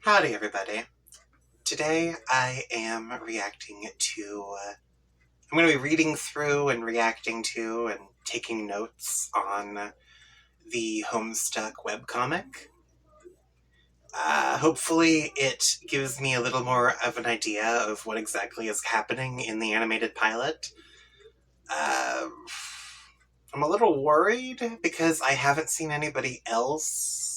Howdy, everybody. Today I am reacting to. I'm going to be reading through and reacting to and taking notes on the Homestuck Webcomic. Hopefully, it gives me a little more of an idea of what exactly is happening in the animated pilot. I'm a little worried because I haven't seen anybody else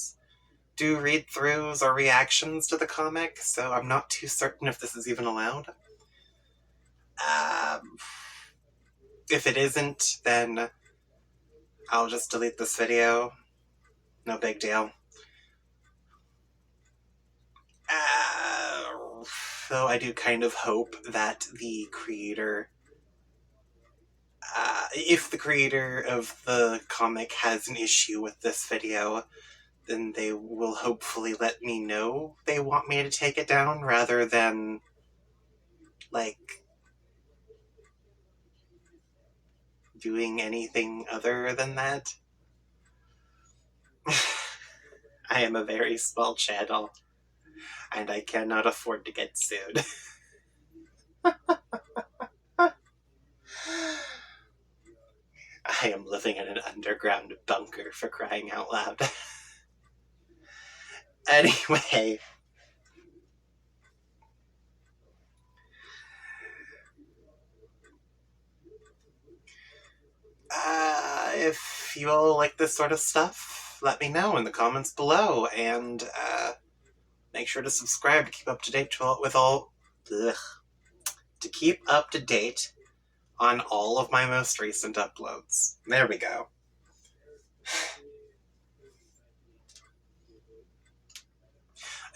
do read-throughs or reactions to the comic, so I'm not too certain if this is even allowed. If it isn't, then I'll just delete this video. No big deal. So I do kind of hope that the creator, if the creator of the comic has an issue with this video, then they will hopefully let me know they want me to take it down rather than, like, doing anything other than that. I am a very small channel, and I cannot afford to get sued. I am living in an underground bunker, for crying out loud. Anyway. If you all like this sort of stuff, let me know in the comments below, and make sure to subscribe to keep up to date to keep up to date on all of my most recent uploads. There we go.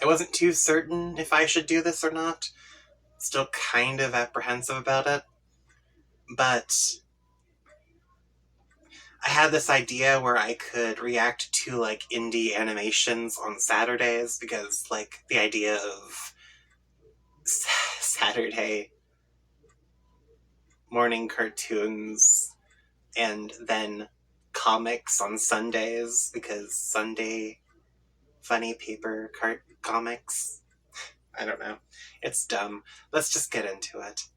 I wasn't too certain if I should do this or not. Still kind of apprehensive about it. But I had this idea where I could react to, like, indie animations on Saturdays, because, like, the idea of Saturday morning cartoons and then comics on Sundays, because Sunday funny paper comics. I don't know. It's dumb. Let's just get into it.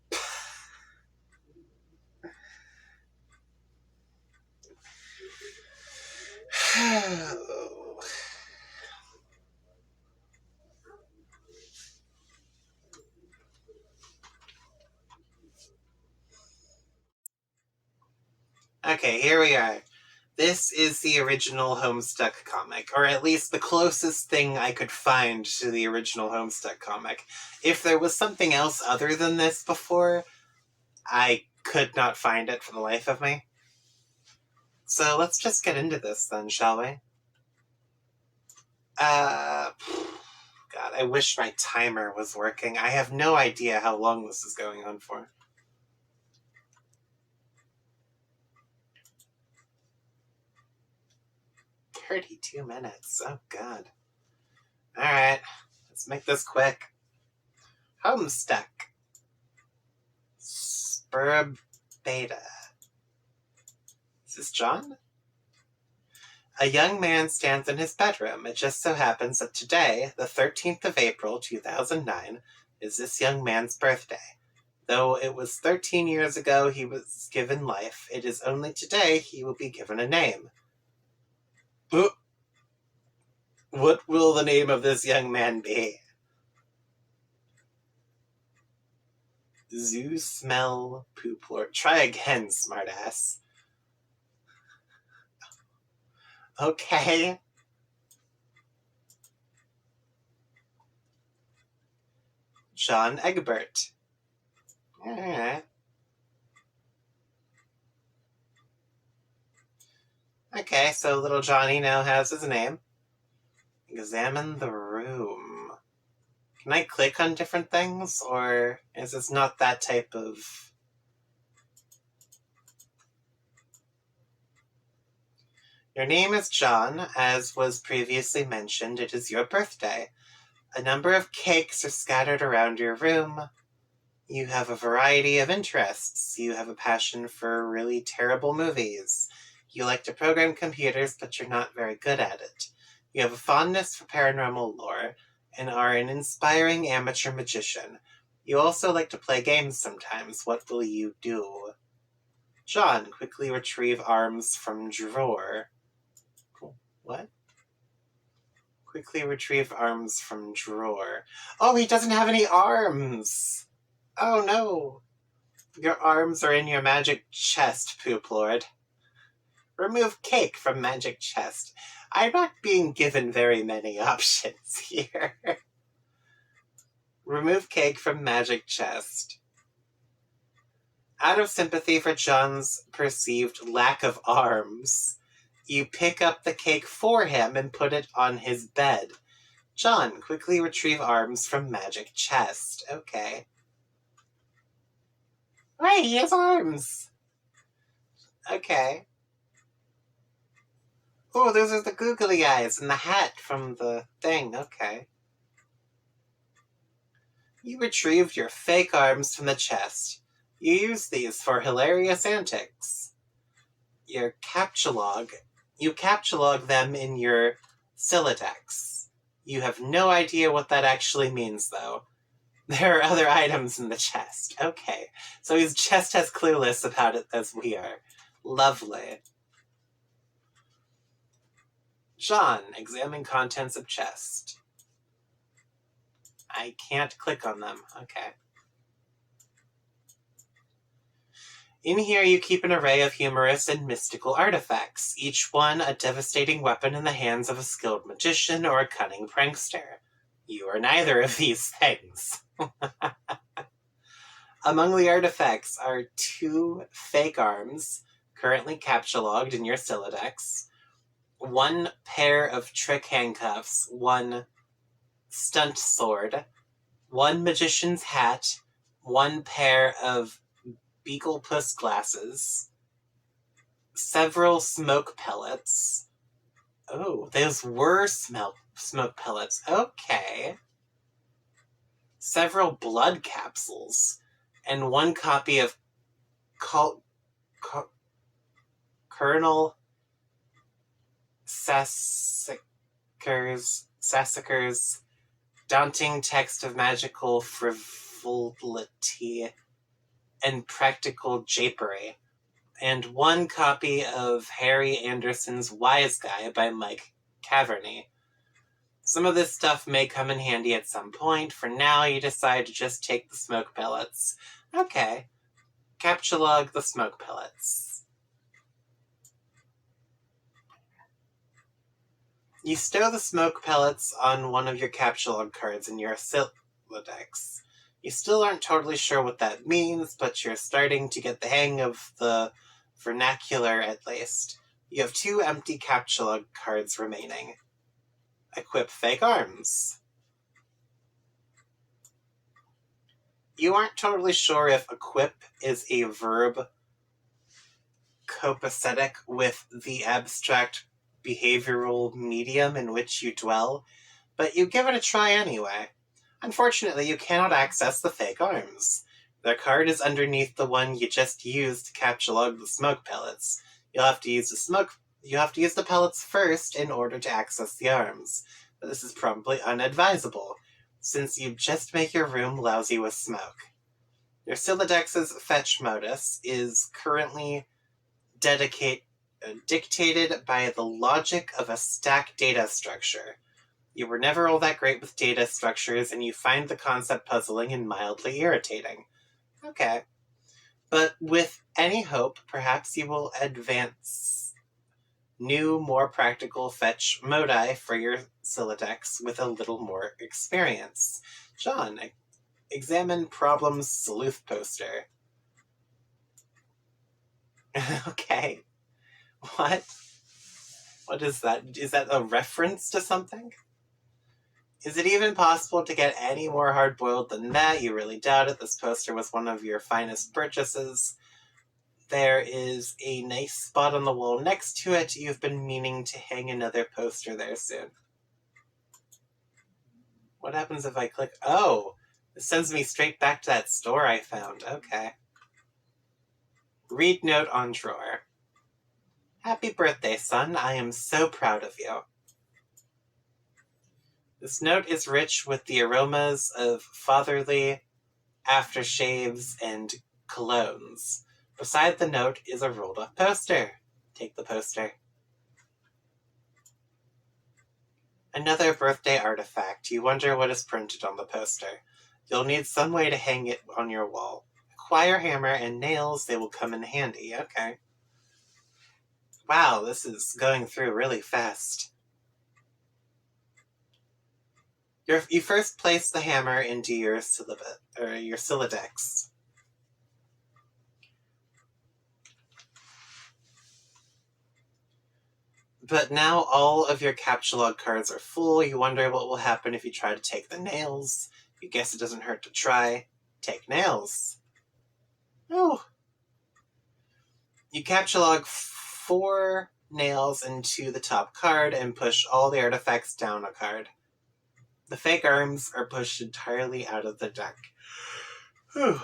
Okay, here we are. This is the original Homestuck comic, or at least the closest thing I could find to the original Homestuck comic. If there was something else other than this before, I could not find it for the life of me. So let's just get into this then, shall we? God, I wish my timer was working. I have no idea how long this is going on for. "32 minutes. Oh, God. Alright, let's make this quick. Homestuck. Spur Beta. Is this John? A young man stands in his bedroom. It just so happens that today, the 13th of April, 2009, is this young man's birthday. Though it was 13 years ago he was given life, it is only today he will be given a name. What will the name of this young man be? Zoo Smell Poop Lord. Try again, smartass. Okay. John Egbert. Alright. Okay, so little Johnny now has his name. Examine the room. Can I click on different things, or is this not that type of... Your name is John. As was previously mentioned, it is your birthday. A number of cakes are scattered around your room. You have a variety of interests. You have a passion for really terrible movies. You like to program computers, but you're not very good at it. You have a fondness for paranormal lore, and are an inspiring amateur magician. You also like to play games sometimes. What will you do? John, quickly retrieve arms from drawer. What? Quickly retrieve arms from drawer. Oh, he doesn't have any arms! Oh no! Your arms are in your magic chest, Poop Lord. Remove cake from magic chest. I'm not being given very many options here. Remove cake from magic chest. Out of sympathy for John's perceived lack of arms, you pick up the cake for him and put it on his bed. John, quickly retrieve arms from magic chest. Okay. Hey, he has arms! Okay. Oh, those are the googly eyes and the hat from the thing. Okay. You retrieved your fake arms from the chest. You use these for hilarious antics. You captchalogue them in your Siladex. You have no idea what that actually means, though. There are other items in the chest. Okay, so he's just as clueless about it as we are. Lovely. John, examine contents of chest. I can't click on them. Okay. In here you keep an array of humorous and mystical artifacts, each one a devastating weapon in the hands of a skilled magician or a cunning prankster. You are neither of these things. Among the artifacts are 2 fake arms, currently captchalogued in your Siladex, 1 pair of trick handcuffs, 1 stunt sword, 1 magician's hat, 1 pair of beagle puss glasses, several smoke pellets. Oh, those were smoke pellets. Okay. Several blood capsules, and 1 copy of Colonel Sassacre's daunting text of magical frivolity and practical japery, and 1 copy of Harry Anderson's Wise Guy by Mike Caverney. Some of this stuff may come in handy at some point. For now, you decide to just take the smoke pellets. Okay. Captchalogue the smoke pellets. You stow the smoke pellets on one of your captchalogue cards in your Siladex. You still aren't totally sure what that means, but you're starting to get the hang of the vernacular at least. You have 2 empty captchalogue cards remaining. Equip fake arms. You aren't totally sure if equip is a verb copacetic with the abstract behavioral medium in which you dwell, but you give it a try anyway. Unfortunately, you cannot access the fake arms. Their card is underneath the one you just used to captchalogue the smoke pellets. You'll have to use the pellets first in order to access the arms. But this is probably unadvisable, since you just make your room lousy with smoke. Your Siladex's fetch modus is currently dictated by the logic of a stack data structure. You were never all that great with data structures, and you find the concept puzzling and mildly irritating. Okay. But with any hope, perhaps you will advance new, more practical fetch modi for your Siladex with a little more experience. John, examine Problem's Sleuth poster. Okay. What? What is that? Is that a reference to something? Is it even possible to get any more hard-boiled than that? You really doubt it. This poster was one of your finest purchases. There is a nice spot on the wall next to it. You've been meaning to hang another poster there soon. What happens if I click? Oh, it sends me straight back to that store I found. Okay. Read note on drawer. Happy birthday, son. I am so proud of you. This note is rich with the aromas of fatherly aftershaves and colognes. Beside the note is a rolled-up poster. Take the poster. Another birthday artifact. You wonder what is printed on the poster. You'll need some way to hang it on your wall. Acquire hammer and nails. They will come in handy. Okay. Wow, this is going through really fast. You first place the hammer into your Sylladex. But now all of your capture log cards are full. You wonder what will happen if you try to take the nails. You guess it doesn't hurt to try. Take nails. Oh. You capture log 4 nails into the top card and push all the artifacts down a card. The fake arms are pushed entirely out of the deck. Whew.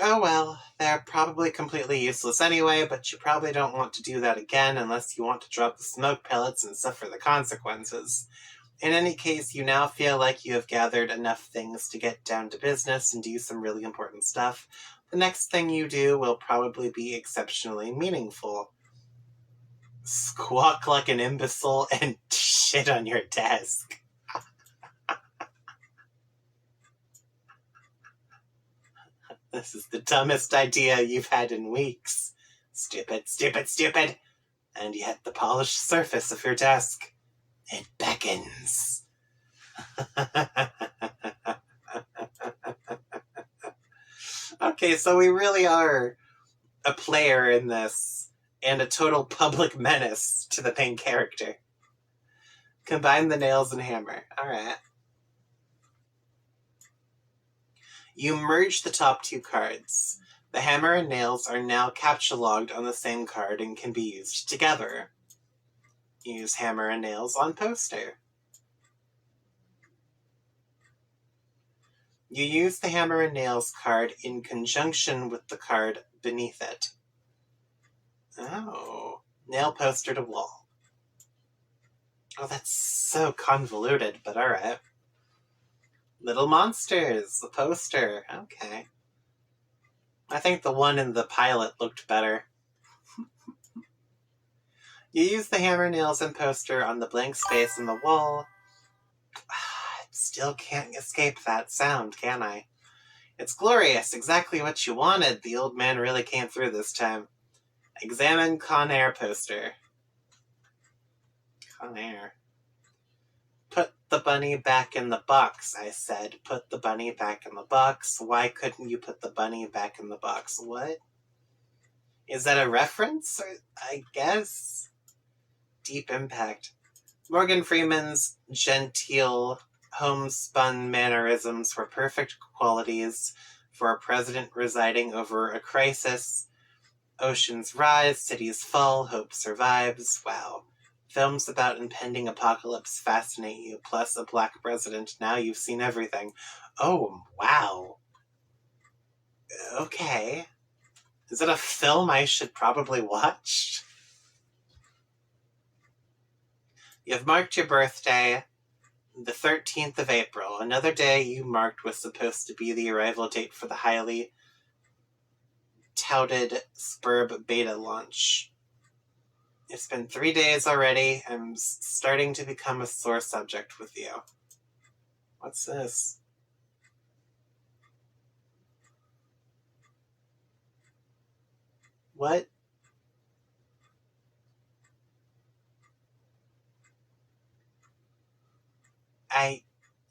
Oh well, they're probably completely useless anyway, but you probably don't want to do that again unless you want to drop the smoke pellets and suffer the consequences. In any case, you now feel like you have gathered enough things to get down to business and do some really important stuff. The next thing you do will probably be exceptionally meaningful. Squawk like an imbecile and shit on your desk. This is the dumbest idea you've had in weeks. Stupid, stupid, stupid. And yet the polished surface of your desk, it beckons. Okay, so we really are a player in this, and a total public menace to the main character. Combine the nails and hammer. Alright. You merge the top 2 cards. The hammer and nails are now capture logged on the same card and can be used together. Use hammer and nails on poster. You use the hammer and nails card in conjunction with the card beneath it. Oh, nail poster to wall. Oh, that's so convoluted, but alright. Little monsters, the poster. Okay. I think the one in the pilot looked better. You use the hammer, nails, and poster on the blank space in the wall. I still can't escape that sound, can I? It's glorious, exactly what you wanted. The old man really came through this time. Examine Con Air poster. Con Air. Put the bunny back in the box, I said. Put the bunny back in the box. Why couldn't you put the bunny back in the box? What? Is that a reference? Or, I guess. Deep Impact. Morgan Freeman's genteel, homespun mannerisms were perfect qualities for a president residing over a crisis. Oceans rise, cities fall, hope survives. Wow. Films about impending apocalypse fascinate you, plus a black president. Now you've seen everything. Oh, wow. Okay. Is it a film I should probably watch? You've marked your birthday, the 13th of April. Another day you marked was supposed to be the arrival date for the highly touted Spurb beta launch. It's been 3 days already. I'm starting to become a sore subject with you. What's this? What?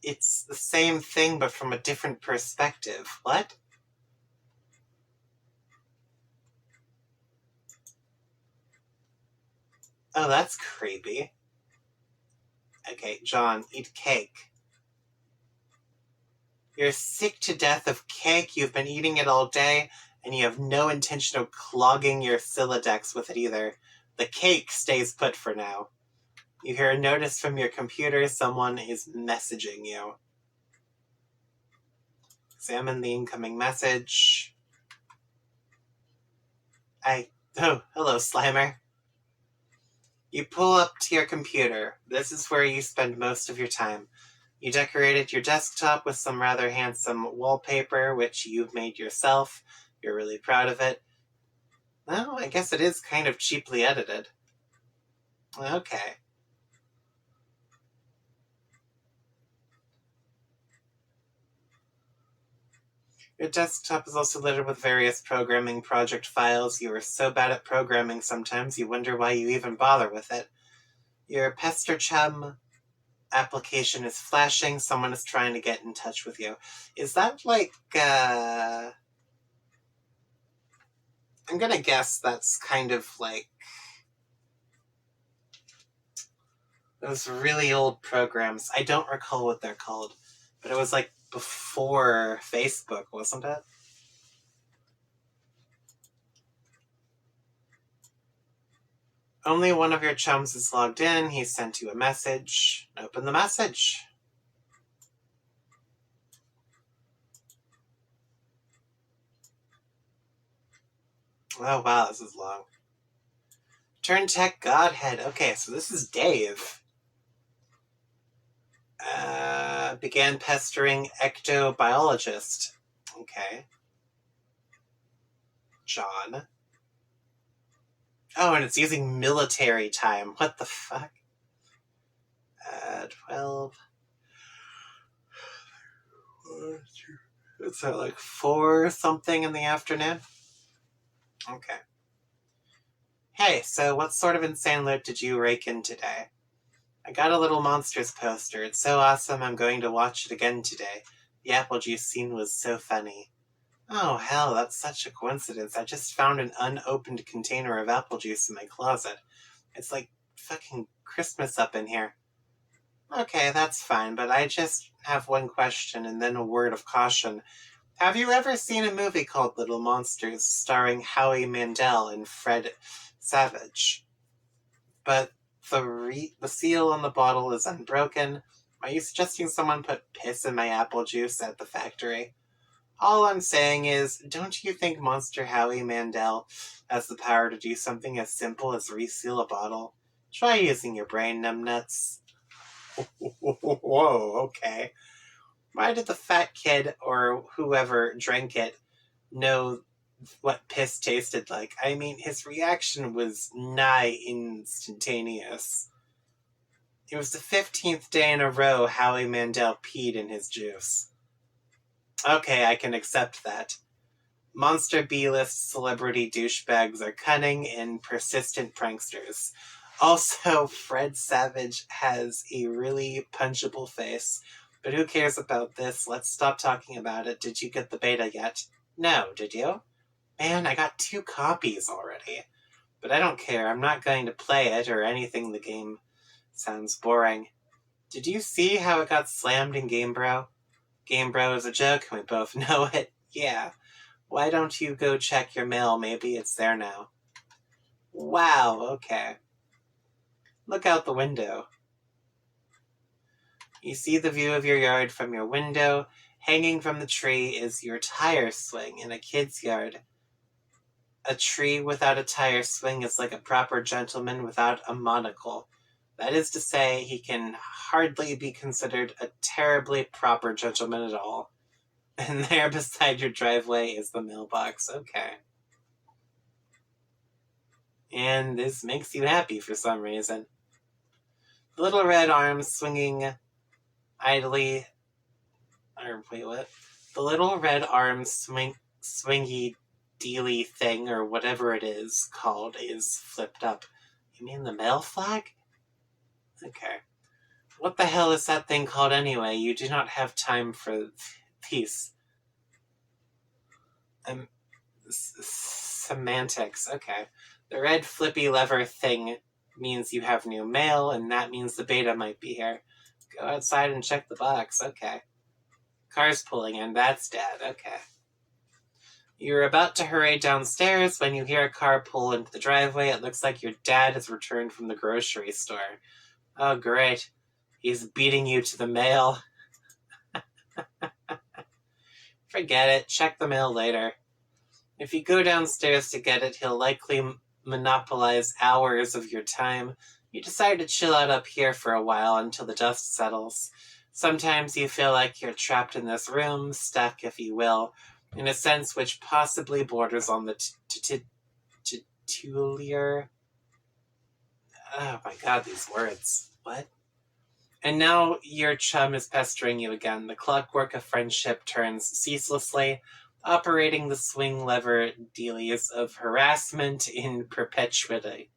It's the same thing but from a different perspective. What? Oh, that's creepy. Okay, John, eat cake. You're sick to death of cake, you've been eating it all day, and you have no intention of clogging your Sylladex with it either. The cake stays put for now. You hear a notice from your computer, someone is messaging you. Examine the incoming message. Oh, hello, Slimer. You pull up to your computer. This is where you spend most of your time. You decorated your desktop with some rather handsome wallpaper, which you've made yourself. You're really proud of it. Well, I guess it is kind of cheaply edited. Okay. Your desktop is also littered with various programming project files. You are so bad at programming sometimes you wonder why you even bother with it. Your Pester Chum application is flashing. Someone is trying to get in touch with you. Is that like, I'm gonna guess that's kind of like those really old programs. I don't recall what they're called, but it was like before Facebook, wasn't it? Only one of your chums is logged in. He sent you a message. Open the message. Oh, wow, this is long. Turn Tech Godhead. Okay, so this is Dave. Began pestering ectobiologist. Okay. John. Oh, and it's using military time. What the fuck? 12. It's at like 4 something in the afternoon. Okay. Hey, so what sort of insane loot did you rake in today? I got a Little Monsters poster. It's so awesome I'm going to watch it again today. The apple juice scene was so funny. Oh, hell, that's such a coincidence. I just found an unopened container of apple juice in my closet. It's like fucking Christmas up in here. Okay, that's fine, but I just have one question and then a word of caution. Have you ever seen a movie called Little Monsters starring Howie Mandel and Fred Savage? But the seal on the bottle is unbroken. Are you suggesting someone put piss in my apple juice at the factory? All I'm saying is, don't you think Monster Howie Mandel has the power to do something as simple as reseal a bottle? Try using your brain, numbnuts. Whoa, okay. Why did the fat kid or whoever drank it know what piss tasted like? I mean, his reaction was nigh instantaneous. It was the 15th day in a row Howie Mandel peed in his juice. Okay, I can accept that. Monster B-list celebrity douchebags are cunning and persistent pranksters. Also, Fred Savage has a really punchable face. But who cares about this? Let's stop talking about it. Did you get the beta yet? No, did you? Man, I got 2 copies already. But I don't care. I'm not going to play it or anything. The game sounds boring. Did you see how it got slammed in Game Bro? Game Bro is a joke, and we both know it. Yeah. Why don't you go check your mail? Maybe it's there now. Wow, okay. Look out the window. You see the view of your yard from your window. Hanging from the tree is your tire swing in a kid's yard. A tree without a tire swing is like a proper gentleman without a monocle. That is to say, he can hardly be considered a terribly proper gentleman at all. And there beside your driveway is the mailbox. Okay. And this makes you happy for some reason. The little red arms swinging idly. Or wait, what? The little red arms swingy dealy thing, or whatever it is called, is flipped up. You mean the mail flag? Okay. What the hell is that thing called anyway? You do not have time for these. Semantics. Okay. The red flippy lever thing means you have new mail, and that means the beta might be here. Go outside and check the box. Okay. Car's pulling in. That's Dad. Okay. You're about to hurry downstairs when you hear a car pull into the driveway. It looks like your dad has returned from the grocery store. Oh, great. He's beating you to the mail. Forget it. Check the mail later. If you go downstairs to get it, he'll likely monopolize hours of your time. You decide to chill out up here for a while until the dust settles. Sometimes you feel like you're trapped in this room, stuck, if you will, in a sense which possibly borders on the titular. Oh my god, these words. What? And now your chum is pestering you again. The clockwork of friendship turns ceaselessly, operating the swing lever dealies of harassment in perpetuity.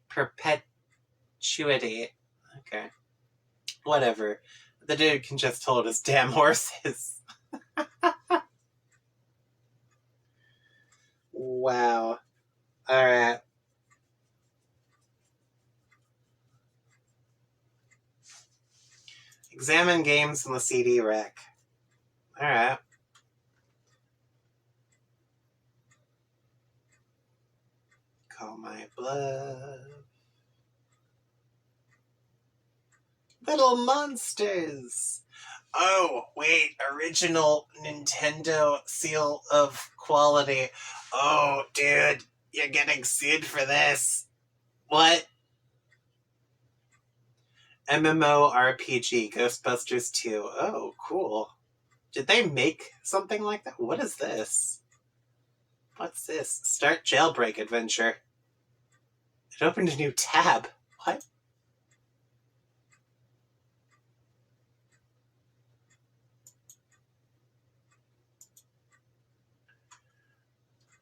Perpetuity. Okay. Whatever. The dude can just hold his damn horses. Wow. Alright. Examine games in the CD rack. Alright. Call my bluff. Little monsters! Oh, wait, original Nintendo seal of quality. Oh, dude, you're getting sued for this. What? MMORPG, Ghostbusters 2. Oh, cool. Did they make something like that? What is this? What's this? Start jailbreak adventure. It opened a new tab. What?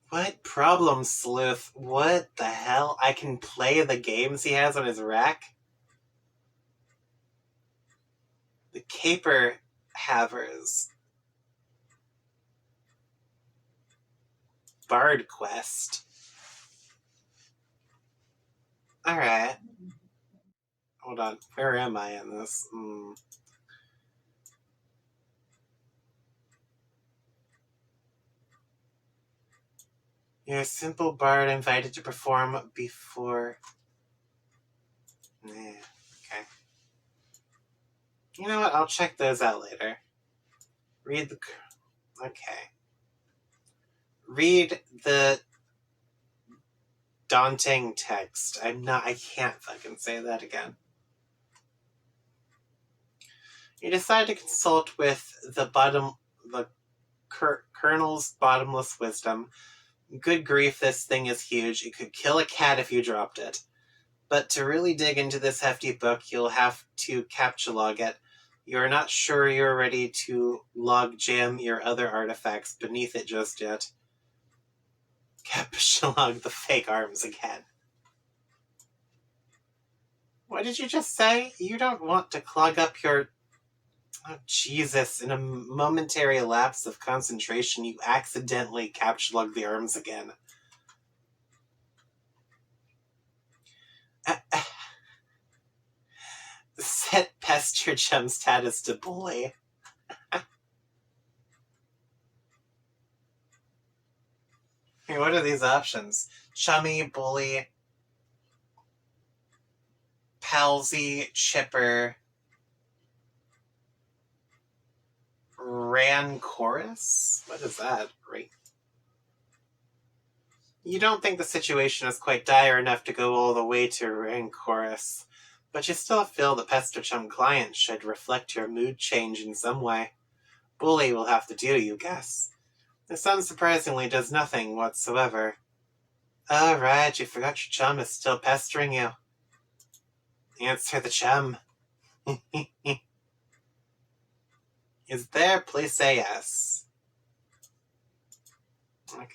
What problem, sleuth? What the hell? I can play the games he has on his rack? The Caper Havers. Bard Quest. Alright. Hold on. Where am I in this? You're a simple bard invited to perform before... okay. You know what? I'll check those out later. Read the... Okay. Read the daunting text. I can't fucking say that again. You decide to consult with the Colonel's bottomless wisdom. Good grief, this thing is huge. It could kill a cat if you dropped it. But to really dig into this hefty book, you'll have to capture log it. You're not sure you're ready to log jam your other artifacts beneath it just yet. Capture log the fake arms again. What did you just say? You don't want to clog up your... Oh, Jesus. In a momentary lapse of concentration, you accidentally capture log the arms again. Set pest your chum status to bully. Hey, what are these options? Chummy, bully, palsy, chipper, rancorous? What is that? Right. You don't think the situation is quite dire enough to go all the way to rancorous, but you still feel the Pester Chum client should reflect your mood change in some way. Bully will have to do, you guess. This unsurprisingly does nothing whatsoever. Oh, right, you forgot your chum is still pestering you. Answer the chum. Is there? Please say yes. Okay.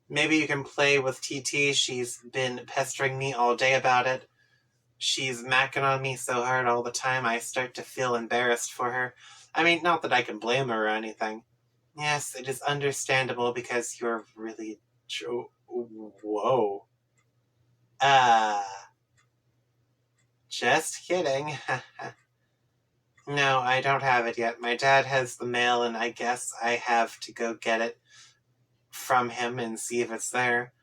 Maybe you can play with TT. She's been pestering me all day about it. She's macking on me so hard all the time, I start to feel embarrassed for her. I mean, not that I can blame her or anything. Yes, it is understandable because you're really... Whoa. Just kidding. No, I don't have it yet. My dad has the mail, and I guess I have to go get it from him and see if it's there.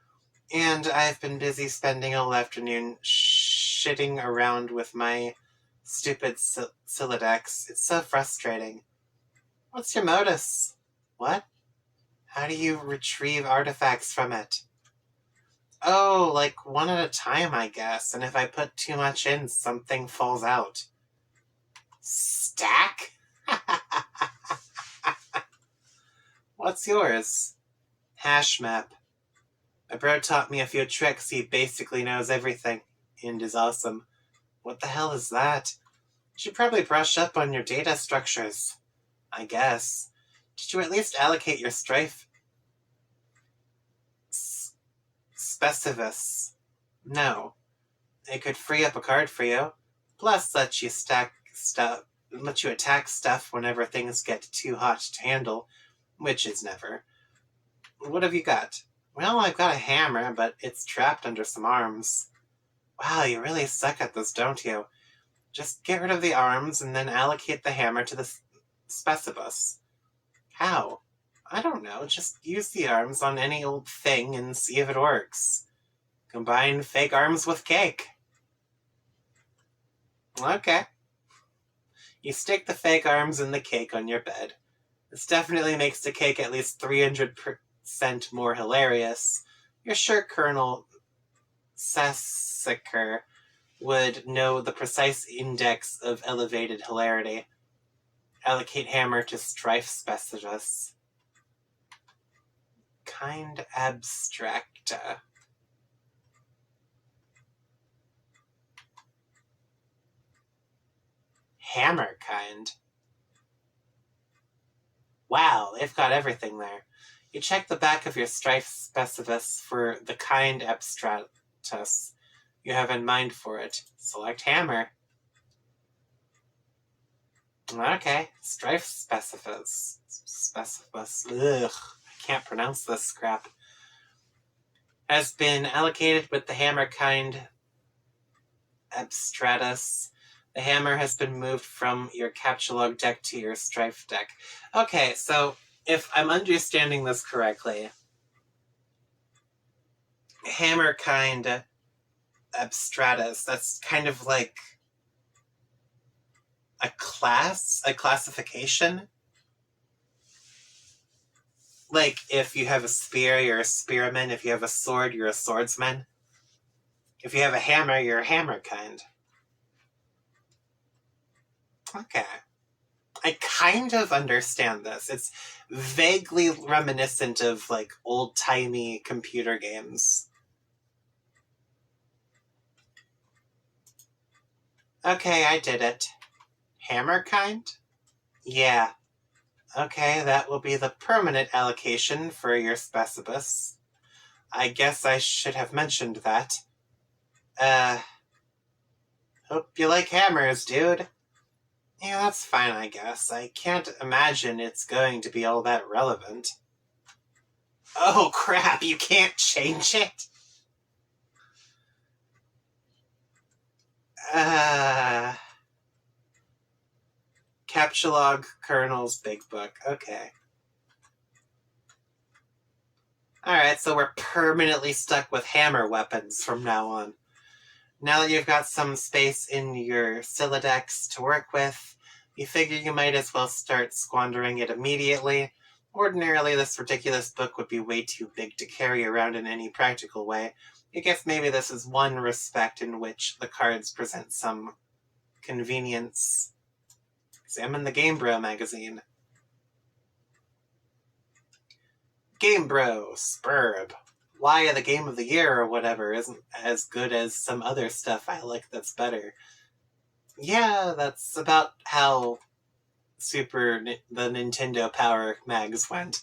And I've been busy spending all afternoon shitting around with my stupid Silodex. It's so frustrating. What's your modus? What? How do you retrieve artifacts from it? Oh, like one at a time, I guess. And if I put too much in, something falls out. Stack? What's yours? Hash map. My bro taught me a few tricks. He basically knows everything. And is awesome. What the hell is that? You should probably brush up on your data structures. I guess. Did you at least allocate your strife? Specifus? No. It could free up a card for you. Plus, let you attack stuff whenever things get too hot to handle, which is never. What have you got? Well, I've got a hammer, but it's trapped under some arms. Wow, you really suck at this, don't you? Just get rid of the arms and then allocate the hammer to the specibus. How? I don't know. Just use the arms on any old thing and see if it works. Combine fake arms with cake. Okay. You stick the fake arms in the cake on your bed. This definitely makes the cake at least 300% more hilarious. You're sure Colonel Sassacre would know the precise index of elevated hilarity. Allocate hammer to strife specialist. Kind abstracta. Hammer kind. Wow, they've got everything there. You check the back of your strife specifus for the kind abstractus you have in mind for it. Select hammer. Okay, strife specifus. Ugh, I can't pronounce this crap. Has been allocated with the hammer kind abstratus. The hammer has been moved from your Captchalogue deck to your strife deck. Okay, so if I'm understanding this correctly, hammer kind abstratus, that's kind of like a classification. Like if you have a spear, you're a spearman. If you have a sword, you're a swordsman. If you have a hammer, you're a hammer kind. Okay. I kind of understand this. It's vaguely reminiscent of like old-timey computer games. Okay, I did it. Hammer kind? Yeah. Okay, that will be the permanent allocation for your specibus. I guess I should have mentioned that. Hope you like hammers, dude. Yeah, that's fine, I guess. I can't imagine it's going to be all that relevant. Oh, crap, you can't change it? Captchalogue Colonel's Big Book. Okay. Alright, so we're permanently stuck with hammer weapons from now on. Now that you've got some space in your Siladex to work with, you figure you might as well start squandering it immediately. Ordinarily, this ridiculous book would be way too big to carry around in any practical way. I guess maybe this is one respect in which the cards present some convenience. Examine the Game Bro magazine. Game Bro, Spurb. Why the Game of the Year or whatever isn't as good as some other stuff I like that's better. Yeah, that's about how the Nintendo Power mags went.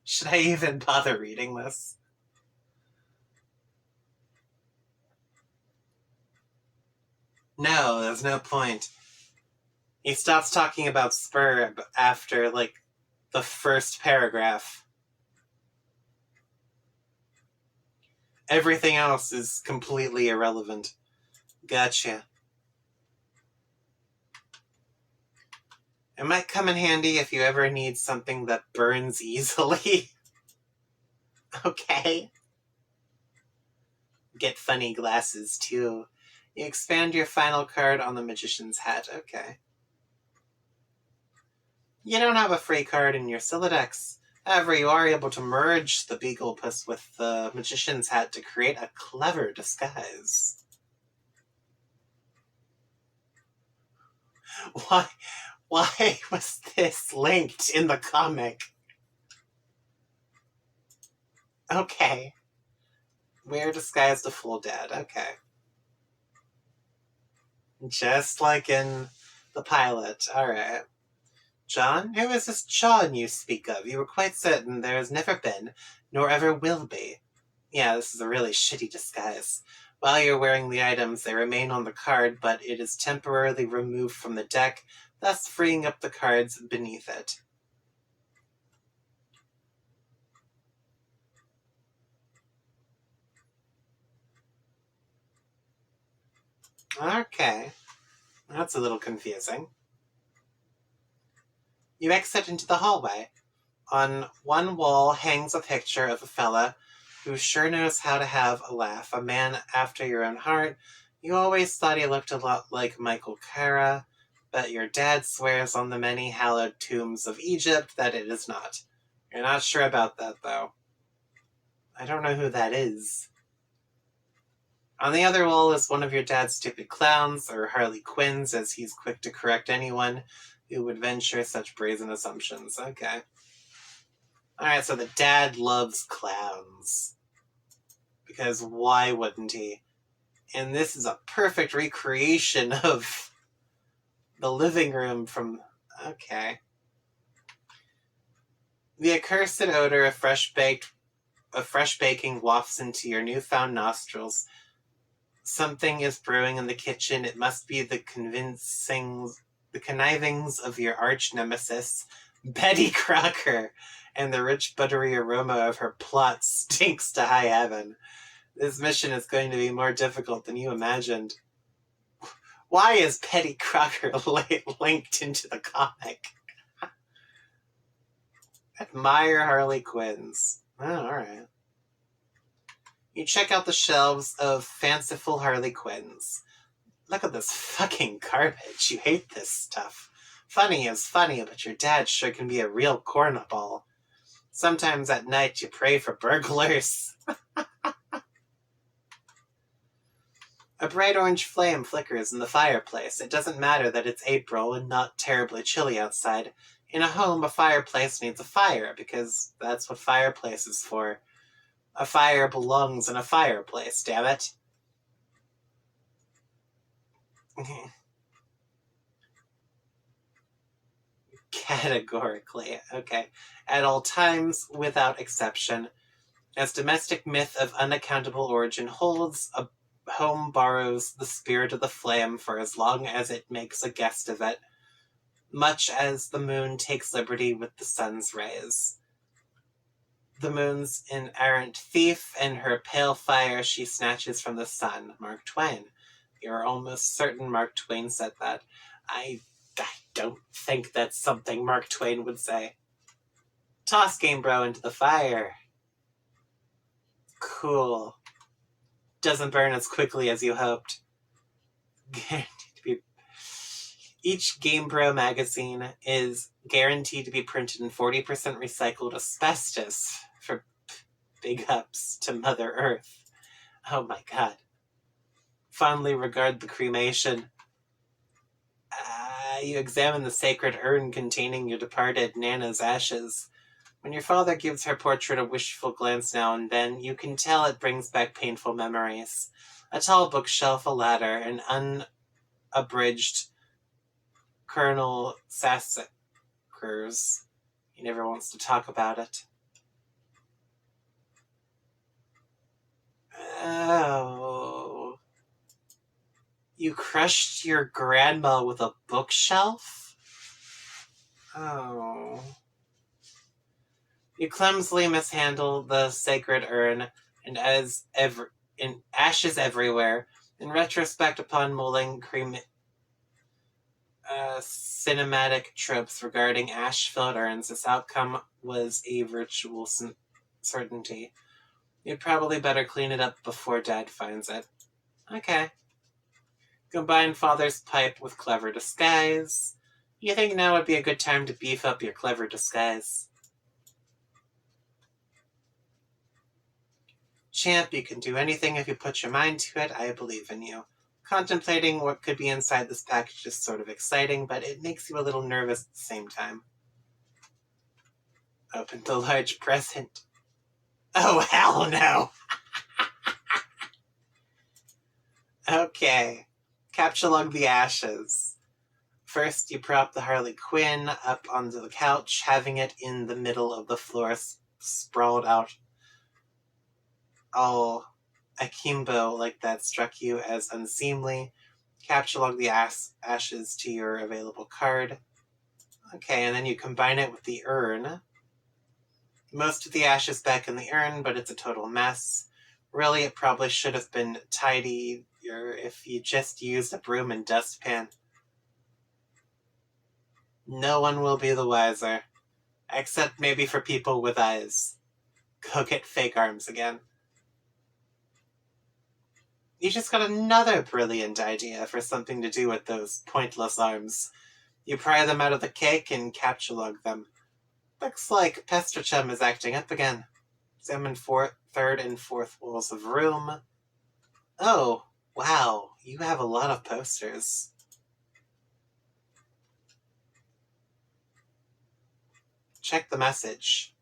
Should I even bother reading this? No, there's no point. He stops talking about Spurb after, like, the first paragraph. Everything else is completely irrelevant. Gotcha. It might come in handy if you ever need something that burns easily. Okay. Get funny glasses, too. You expand your final card on the Magician's Hat. Okay. You don't have a free card in your Siladex. However, you are able to merge the beagle puss with the magician's hat to create a clever disguise. Why was this linked in the comic? Okay. Wear disguised a full dad. Okay. Just like in the pilot. Alright. John, who is this John you speak of? You were quite certain there has never been, nor ever will be. Yeah, this is a really shitty disguise. While you're wearing the items, they remain on the card, but it is temporarily removed from the deck, thus freeing up the cards beneath it. Okay. That's a little confusing. You exit into the hallway. On one wall hangs a picture of a fella who sure knows how to have a laugh, a man after your own heart. You always thought he looked a lot like Michael Cara, but your dad swears on the many hallowed tombs of Egypt that it is not. You're not sure about that, though. I don't know who that is. On the other wall is one of your dad's stupid clowns, or Harley Quinn's, as he's quick to correct anyone who would venture such brazen assumptions. Okay. Alright, so the dad loves clowns. Because why wouldn't he? And this is a perfect recreation of the living room from... Okay. The accursed odor of fresh baking wafts into your newfound nostrils. Something is brewing in the kitchen. It must be the connivings of your arch nemesis, Betty Crocker, and the rich buttery aroma of her plot stinks to high heaven. This mission is going to be more difficult than you imagined. Why is Betty Crocker linked into the comic? Admire Harley Quinn's. Oh, alright. You check out the shelves of fanciful Harley Quinns. Look at this fucking garbage. You hate this stuff. Funny is funny, but your dad sure can be a real cornball. Sometimes at night you pray for burglars. A bright orange flame flickers in the fireplace. It doesn't matter that it's April and not terribly chilly outside. In a home, a fireplace needs a fire, because that's what fireplace is for. A fire belongs in a fireplace, damn it. Categorically, okay. At all times, without exception. As domestic myth of unaccountable origin holds, a home borrows the spirit of the flame for as long as it makes a guest of it, much as the moon takes liberty with the sun's rays. The moon's an errant thief, and her pale fire she snatches from the sun. Mark Twain. You're almost certain Mark Twain said that. I don't think that's something Mark Twain would say. Toss Game Bro into the fire. Cool. Doesn't burn as quickly as you hoped. Guaranteed to be... Each Game Bro magazine is guaranteed to be printed in 40% recycled asbestos for big ups to Mother Earth. Oh my god. Fondly regard the cremation. You examine the sacred urn containing your departed Nana's ashes. When your father gives her portrait a wishful glance now and then, you can tell it brings back painful memories. A tall bookshelf, a ladder, an unabridged Colonel Sassacres. He never wants to talk about it. Oh. You crushed your grandma with a bookshelf? Oh. You clumsily mishandle the sacred urn, and in ashes everywhere. In retrospect, upon mulling cinematic tropes regarding ash-filled urns, this outcome was a virtual certainty. You'd probably better clean it up before Dad finds it. Okay. Combine father's pipe with clever disguise. You think now would be a good time to beef up your clever disguise? Champ, you can do anything if you put your mind to it. I believe in you. Contemplating what could be inside this package is sort of exciting, but it makes you a little nervous at the same time. Open the large present. Oh, hell no! Okay. Captchalogue the ashes. First, you prop the Harley Quinn up onto the couch, having it in the middle of the floor, sprawled out. All akimbo like that struck you as unseemly. Captchalogue the ashes to your available card. Okay, and then you combine it with the urn. Most of the ashes back in the urn, but it's a total mess. Really, it probably should have been tidier if you just used a broom and dustpan. No one will be the wiser. Except maybe for people with eyes. Go get fake arms again. You just got another brilliant idea for something to do with those pointless arms. You pry them out of the cake and captchalogue them. Looks like Pesterchum is acting up again. Examine third and fourth walls of room. Oh, wow, you have a lot of posters. Check the message.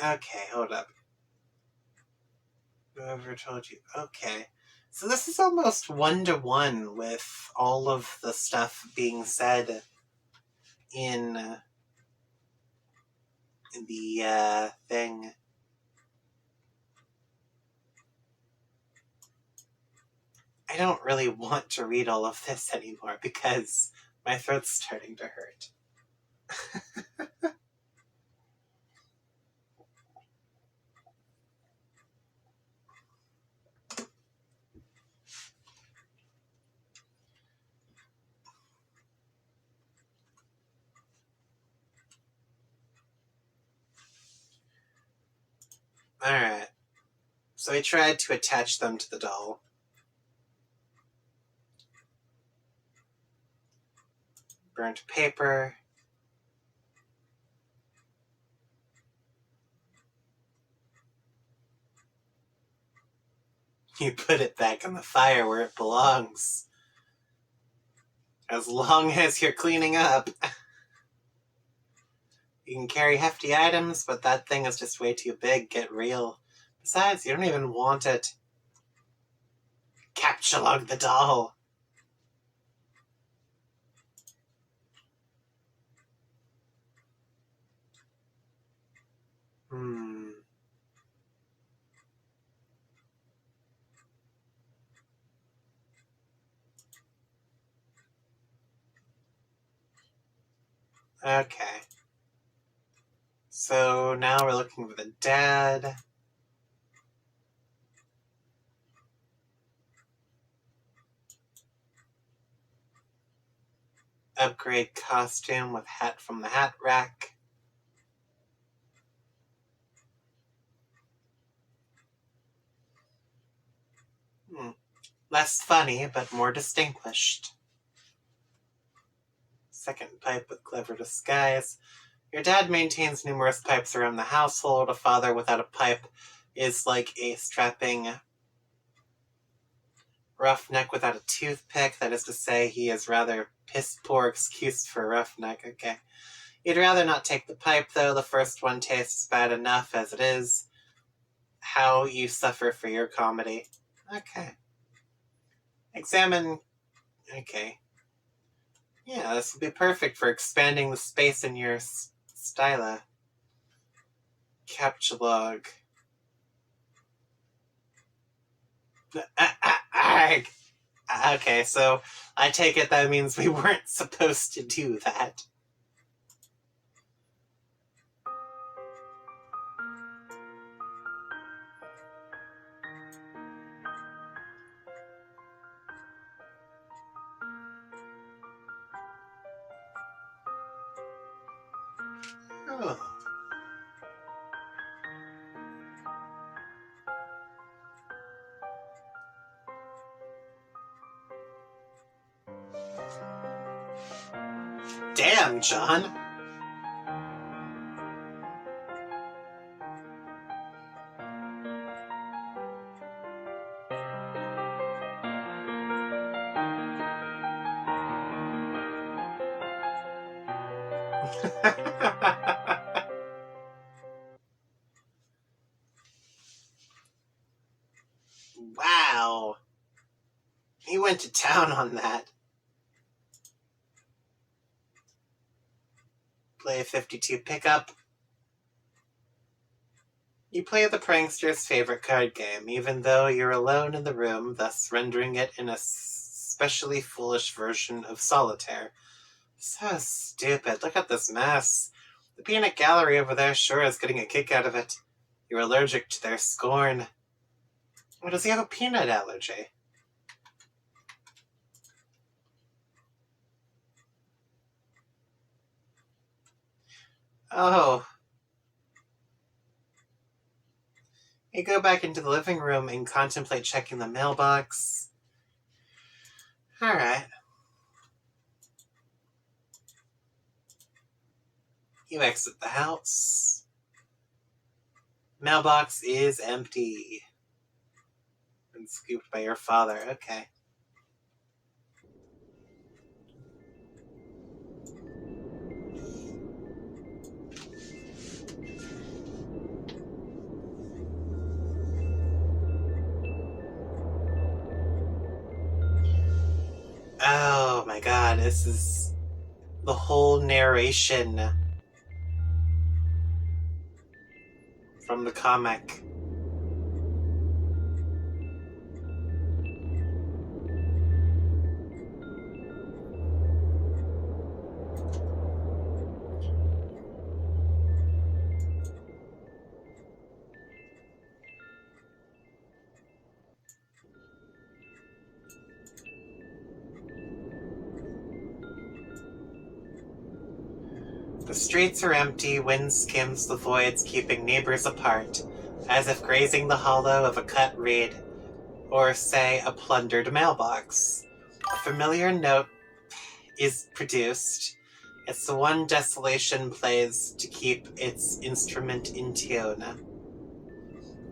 Okay, hold up. Whoever told you? Okay. So this is almost 1-to-1 with all of the stuff being said in the thing. I don't really want to read all of this anymore because my throat's starting to hurt. Alright. So I tried to attach them to the doll. Burnt paper. You put it back in the fire where it belongs. As long as you're cleaning up. You can carry hefty items, but that thing is just way too big. Get real. Besides, you don't even want it. Captchalogue the doll. Okay. So now we're looking for the dad. Upgrade costume with hat from the hat rack. Less funny, but more distinguished. Second pipe with clever disguise. Your dad maintains numerous pipes around the household. A father without a pipe is like a strapping roughneck without a toothpick. That is to say, he is rather piss-poor excuse for a roughneck. Okay. You'd rather not take the pipe, though. The first one tastes bad enough as it is. How you suffer for your comedy. Okay. Examine... Okay. Yeah, this will be perfect for expanding the space in your styla. Captchalogue. Okay, so I take it that means we weren't supposed to do that. Oh. Damn, John. Wow. He went to town on that. Play a 52 pickup. You play the prankster's favorite card game, even though you're alone in the room, thus rendering it an especially foolish version of solitaire. So stupid. Look at this mess. The peanut gallery over there sure is getting a kick out of it. You're allergic to their scorn. Or does he have a peanut allergy? Oh. You go back into the living room and contemplate checking the mailbox. Alright. You exit the house. Mailbox is empty. Been scooped by your father. Okay. Oh my god, this is the whole narration from the comic. The streets are empty, wind skims the voids, keeping neighbors apart, as if grazing the hollow of a cut reed, or, say, a plundered mailbox. A familiar note is produced. It's the one desolation plays to keep its instrument in tune.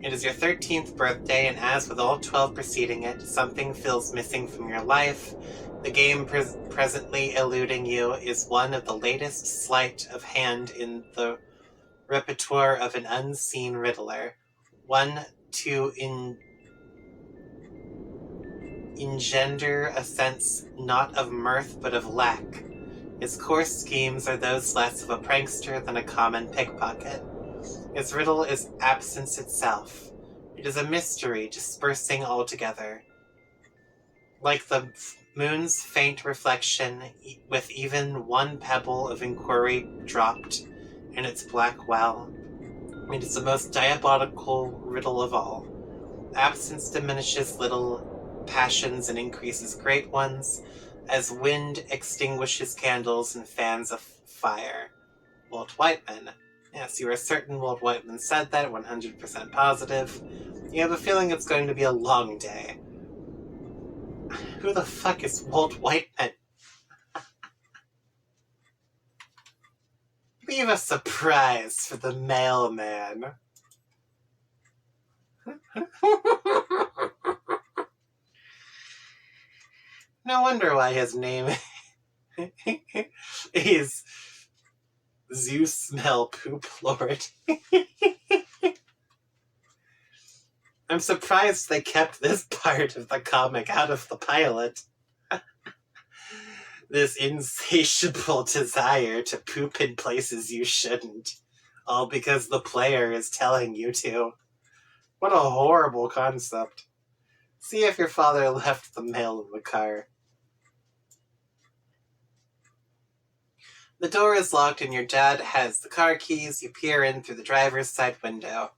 It is your 13th birthday, and as with all 12 preceding it, something feels missing from your life. The game presently eluding you is one of the latest sleight of hand in the repertoire of an unseen riddler. One to engender a sense not of mirth but of lack. His coarse schemes are those less of a prankster than a common pickpocket. His riddle is absence itself. It is a mystery dispersing altogether. Like the moon's faint reflection, with even one pebble of inquiry dropped in its black well, it is the most diabolical riddle of all. Absence diminishes little passions and increases great ones, as wind extinguishes candles and fans a fire. Walt Whiteman. Yes, you are certain Walt Whiteman said that, 100% positive. You have a feeling it's going to be a long day. Who the fuck is Walt Whiteman? Leave a surprise for the mailman. No wonder why his name is Zeus Smell Poop Lord. I'm surprised they kept this part of the comic out of the pilot. This insatiable desire to poop in places you shouldn't, all because the player is telling you to. What a horrible concept. See if your father left the mail in the car. The door is locked and your dad has the car keys. You peer in through the driver's side window.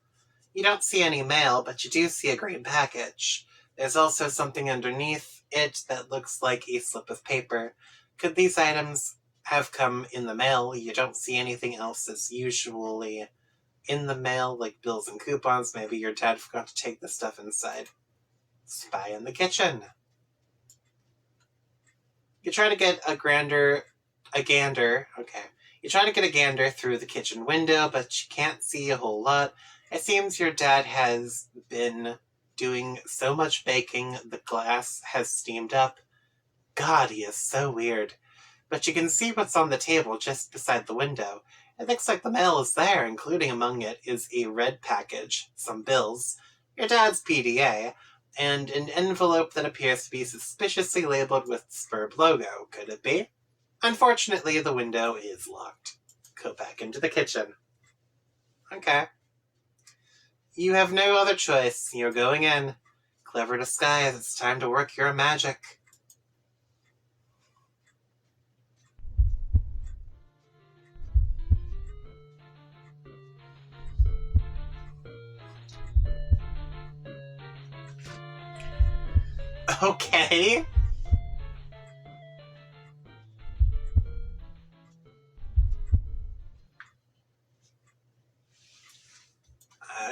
You don't see any mail, but you do see a green package. There's also something underneath it that looks like a slip of paper. Could these items have come in the mail? You don't see anything else that's usually in the mail, like bills and coupons. Maybe your dad forgot to take the stuff inside. Spy in the kitchen. You try to get a grander a gander. Okay. You try to get a gander through the kitchen window, but you can't see a whole lot. It seems your dad has been doing so much baking, the glass has steamed up. God, he is so weird. But you can see what's on the table just beside the window. It looks like the mail is there, including among it is a red package, some bills, your dad's PDA, and an envelope that appears to be suspiciously labeled with the Spurb logo. Could it be? Unfortunately, the window is locked. Go back into the kitchen. Okay. You have no other choice. You're going in. Clever disguise. It's time to work your magic. Okay.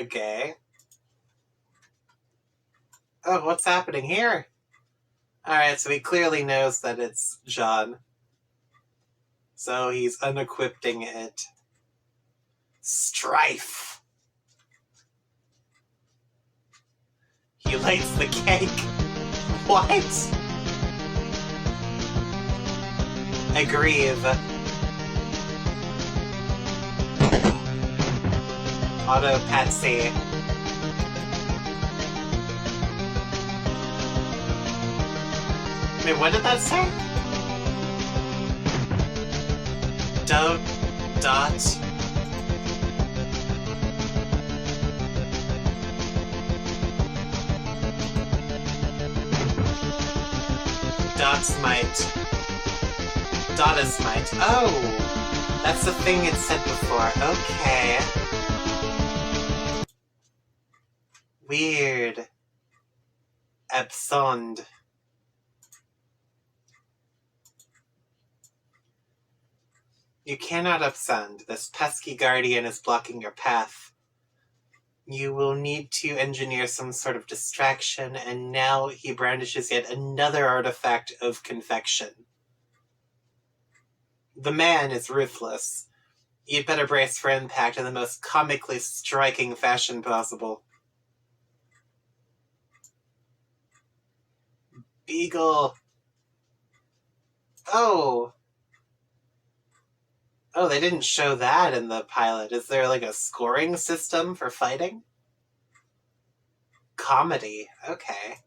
Okay. Oh, what's happening here? Alright, so he clearly knows that it's John. So he's unequipping it. Strife! He lights the cake. What? I grieve. Auto Patsy. Wait, what did that say? Dot. Dotsmite. Dotasmite. Oh! That's the thing it said before. Okay. Weird. Absond. You cannot abscond. This pesky guardian is blocking your path. You will need to engineer some sort of distraction, and now he brandishes yet another artifact of confection. The man is ruthless. You'd better brace for impact in the most comically striking fashion possible. Beagle. Oh, they didn't show that in the pilot. Is there like a scoring system for fighting? Comedy. Okay.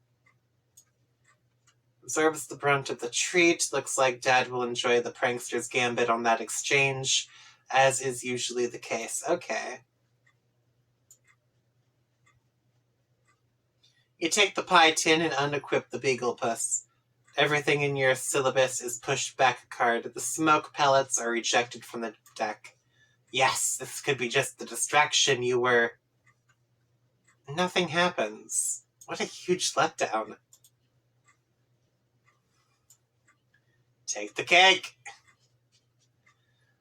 Absorbs the brunt of the treat. Looks like Dad will enjoy the prankster's gambit on that exchange, as is usually the case. Okay. You take the pie tin and unequip the beagle puss. Everything in your syllabus is pushed back a card. The smoke pellets are ejected from the deck. Yes, this could be just the distraction you were... Nothing happens. What a huge letdown. Take the cake!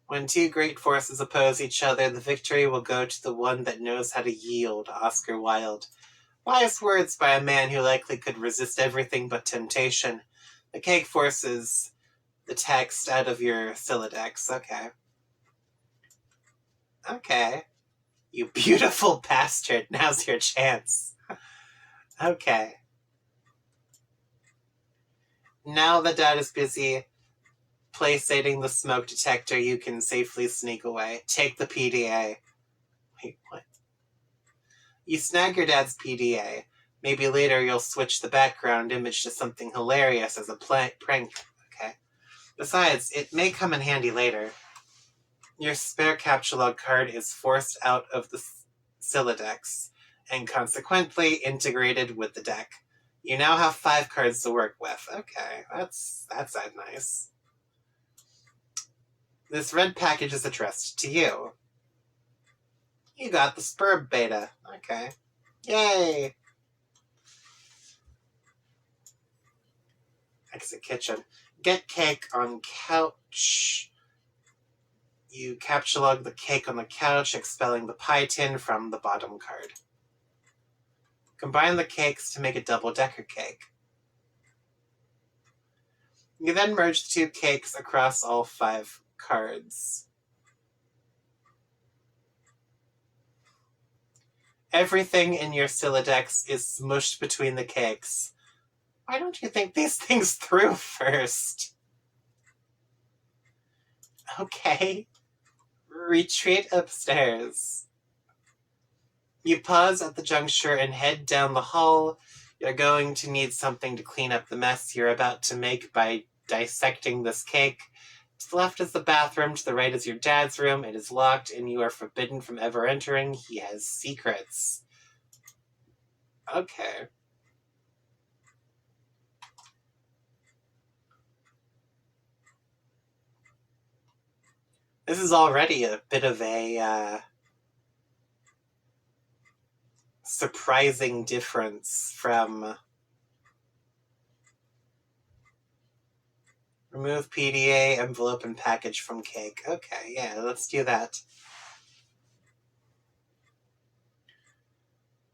When two great forces oppose each other, the victory will go to the one that knows how to yield. Oscar Wilde. Wise words by a man who likely could resist everything but temptation. The cake forces the text out of your Sylladex. Okay. Okay. You beautiful bastard. Now's your chance. Okay. Now that Dad is busy placating the smoke detector, you can safely sneak away. Take the PDA. Wait, what? You snag your dad's PDA. Maybe later you'll switch the background image to something hilarious as a prank. Okay. Besides, it may come in handy later. Your spare capture log card is forced out of the Sylladex, and consequently integrated with the deck. You now have 5 cards to work with. Okay, that's nice. This red package is addressed to you. You got the Spurb beta. Okay. Yay! Exit kitchen. Get cake on couch. You capture log the cake on the couch, expelling the pie tin from the bottom card. Combine the cakes to make a double-decker cake. You then merge the 2 cakes across all 5 cards. Everything in your Siladex is smushed between the cakes. Why don't you think these things through first? Okay. Retreat upstairs. You pause at the juncture and head down the hall. You're going to need something to clean up the mess you're about to make by dissecting this cake. To the left is the bathroom, to the right is your dad's room. It is locked and you are forbidden from ever entering. He has secrets. Okay. This is already a bit of a surprising difference from remove PDA, envelope, and package from cake. Okay, yeah, let's do that.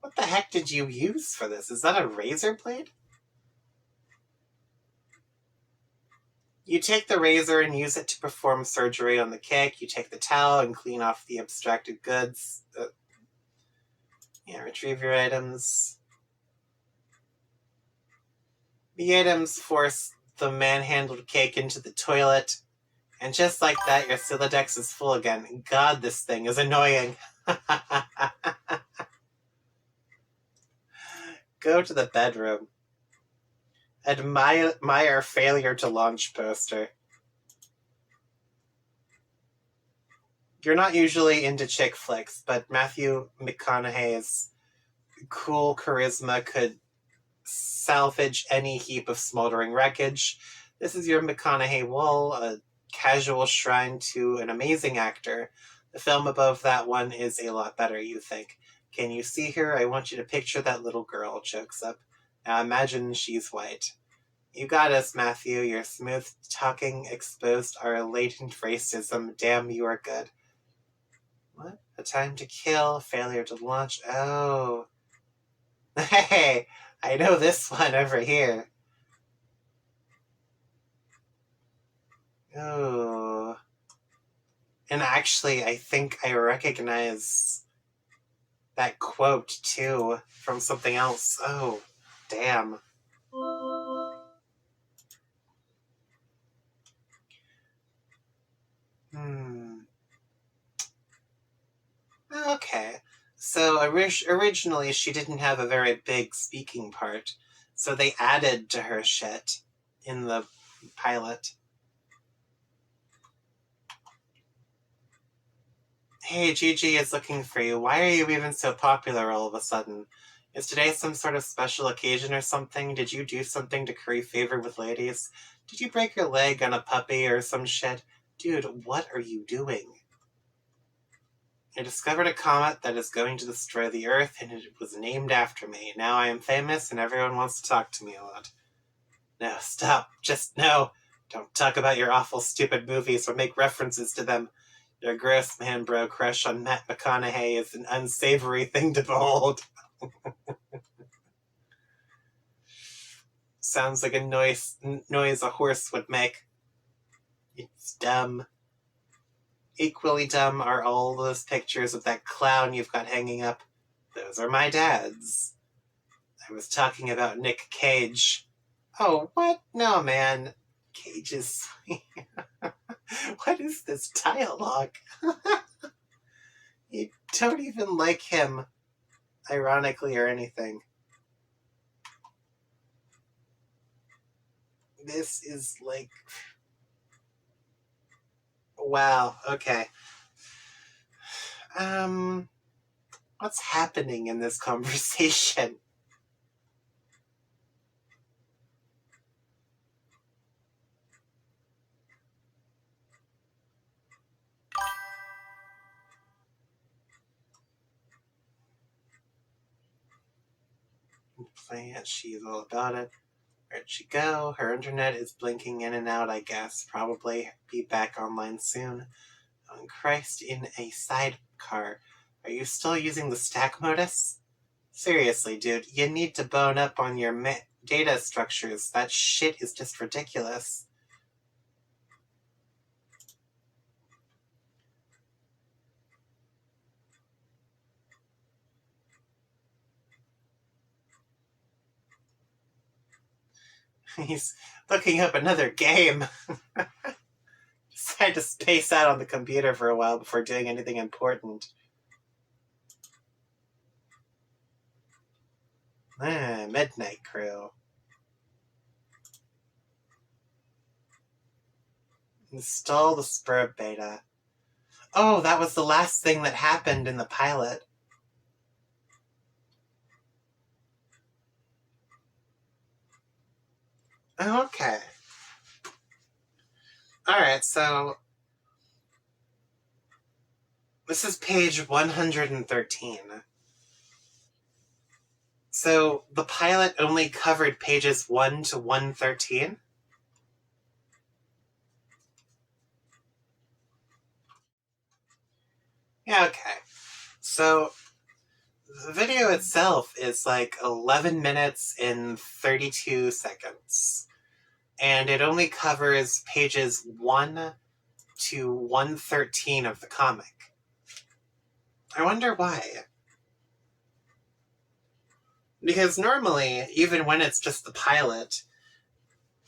What the heck did you use for this? Is that a razor blade? You take the razor and use it to perform surgery on the cake. You take the towel and clean off the abstracted goods. Retrieve your items. The items force the manhandled cake into the toilet. And just like that, your Siladex is full again. God, this thing is annoying. Go to the bedroom. Admire failure to launch poster. You're not usually into chick flicks, but Matthew McConaughey's cool charisma could salvage any heap of smoldering wreckage. This is your McConaughey wall, a casual shrine to an amazing actor. The film above that one is a lot better, you think. Can you see her? I want you to picture that little girl, jokes up. Now imagine she's white. You got us, Matthew. Your smooth talking exposed our latent racism. Damn, you are good. What? A time to kill, failure to launch. Oh. Hey, I know this one over here. Oh. And actually, I think I recognize that quote, too, from something else. Oh, damn. Okay. So originally she didn't have a very big speaking part, so they added to her shit in the pilot. Hey, Gigi is looking for you. Why are you even so popular all of a sudden? Is today some sort of special occasion or something? Did you do something to curry favor with ladies? Did you break your leg on a puppy or some shit? Dude, what are you doing? I discovered a comet that is going to destroy the Earth, and it was named after me. Now I am famous, and everyone wants to talk to me a lot. No, stop. Just no. Don't talk about your awful, stupid movies or make references to them. Your gross man-bro crush on Matt McConaughey is an unsavory thing to behold. Sounds like a noise a horse would make. It's dumb. Equally dumb are all those pictures of that clown you've got hanging up. Those are my dad's. I was talking about Nick Cage. Oh, what? No, man. Cage is... What is this dialogue? You don't even like him, ironically, or anything. This is like... Wow, okay. What's happening in this conversation? Playing it, she's all about it. Where'd she go? Her internet is blinking in and out, I guess. Probably be back online soon. Oh, Christ, in a sidecar. Are you still using the stack modus? Seriously, dude, you need to bone up on your data structures. That shit is just ridiculous. He's looking up another game. Decided to space out on the computer for a while before doing anything important. Midnight Crew. Install the Spur beta. Oh, that was the last thing that happened in the pilot. Okay. Alright, so this is page 113. So the pilot only covered pages 1 to 113? Yeah, okay. So the video itself is like 11 minutes and 32 seconds. And it only covers pages 1 to 113 of the comic. I wonder why. Because normally, even when it's just the pilot,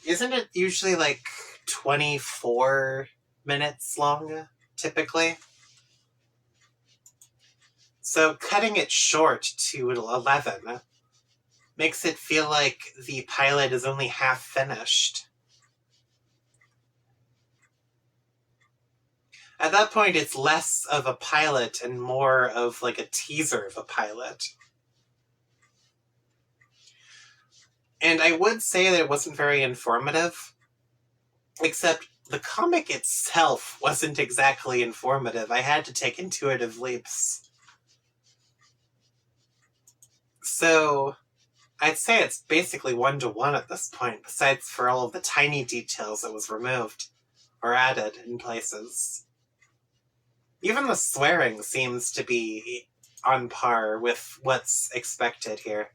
isn't it usually like 24 minutes long, typically? So cutting it short to 11 makes it feel like the pilot is only half finished. At that point, it's less of a pilot and more of like a teaser of a pilot. And I would say that it wasn't very informative, except the comic itself wasn't exactly informative. I had to take intuitive leaps. So I'd say it's basically 1-to-1 at this point, besides for all of the tiny details that was removed or added in places. Even the swearing seems to be on par with what's expected here.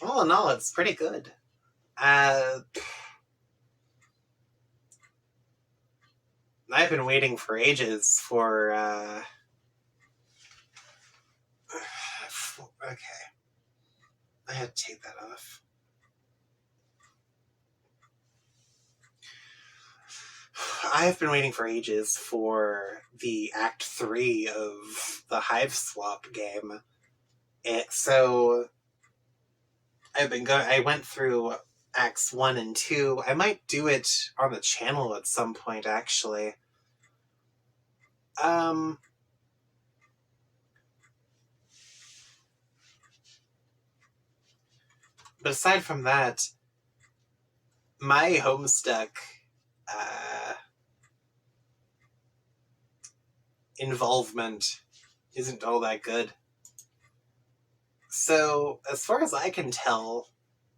All in all, it's pretty good. I've been waiting for ages for, okay. I had to take that off. I've been waiting for ages for the Act 3 of the Hive Swap game. So I went through Acts 1 and 2. I might do it on the channel at some point, actually. But aside from that, my Homestuck involvement isn't all that good. So, as far as I can tell,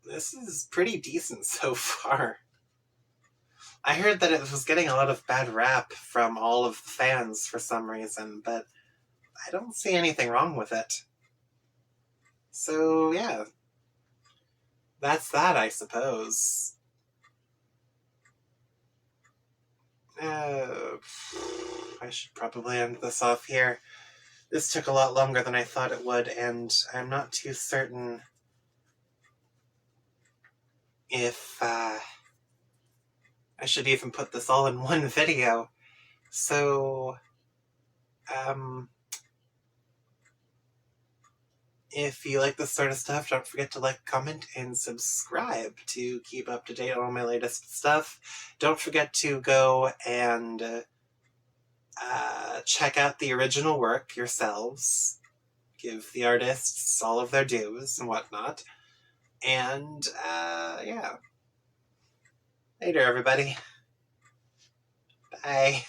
this is pretty decent so far. I heard that it was getting a lot of bad rap from all of the fans for some reason, but I don't see anything wrong with it. So, yeah. That's that, I suppose. I should probably end this off here. This took a lot longer than I thought it would, and I'm not too certain if I should even put this all in one video. So, if you like this sort of stuff, don't forget to like, comment, and subscribe to keep up to date on all my latest stuff. Don't forget to go and check out the original work yourselves. Give the artists all of their dues and whatnot. And, yeah. Later, everybody. Bye.